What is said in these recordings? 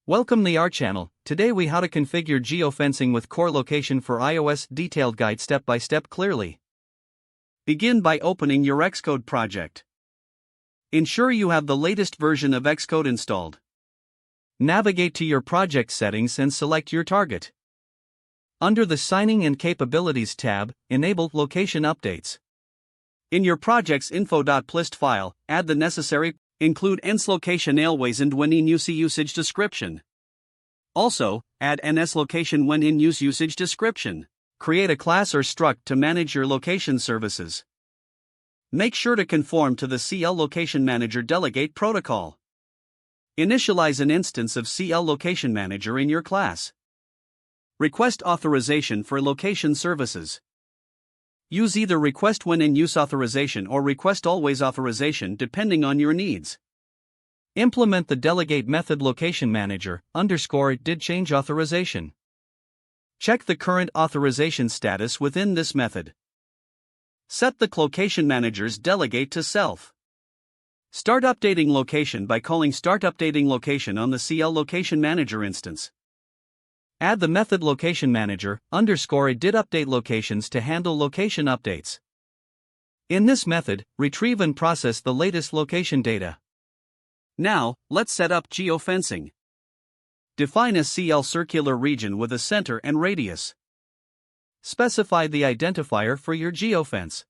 Welcome to our channel. Today we how to configure geofencing with core location for iOS. Detailed guide step by step clearly. Begin by opening your Xcode project. Ensure you have the latest version of Xcode installed. Navigate to your project settings and select your target. Under the Signing and Capabilities tab, enable Location Updates. In your project's info.plist file, add the necessary, include ens location always and when in use usage description. Also, add ns location when in use usage description. Create a class or struct to manage your location services. Make sure to conform to the CL Location Manager Delegate protocol. Initialize an instance of CL Location Manager in your class. Request authorization for location services. Use either request when in use authorization or request always authorization depending on your needs. Implement the delegate method location manager _did change authorization. Check the current authorization status within this method. Set the location manager's delegate to self. Start updating location by calling start updating location on the CL Location Manager instance. Add the method location manager _did update locations to handle location updates. In this method, retrieve and process the latest location data. Now, let's set up geofencing. Define a CL circular region with a center and radius. Specify the identifier for your geofence.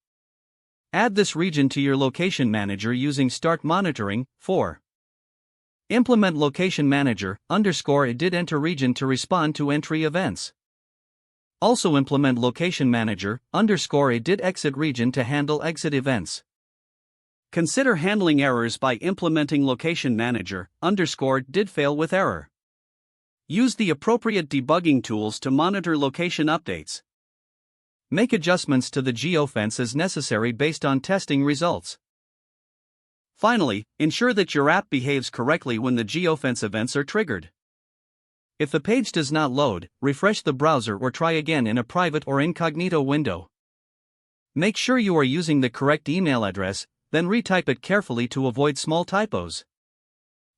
Add this region to your location manager using start monitoring. 4. Implement location manager _did enter region to respond to entry events. Also implement location manager _did exit region to handle exit events. Consider handling errors by implementing location manager _did fail with error. Use the appropriate debugging tools to monitor location updates. Make adjustments to the geofence as necessary based on testing results. Finally, ensure that your app behaves correctly when the geofence events are triggered. If the page does not load, refresh the browser or try again in a private or incognito window. Make sure you are using the correct email address, then retype it carefully to avoid small typos.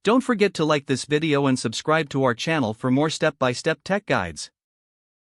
Don't forget to like this video and subscribe to our channel for more step-by-step tech guides.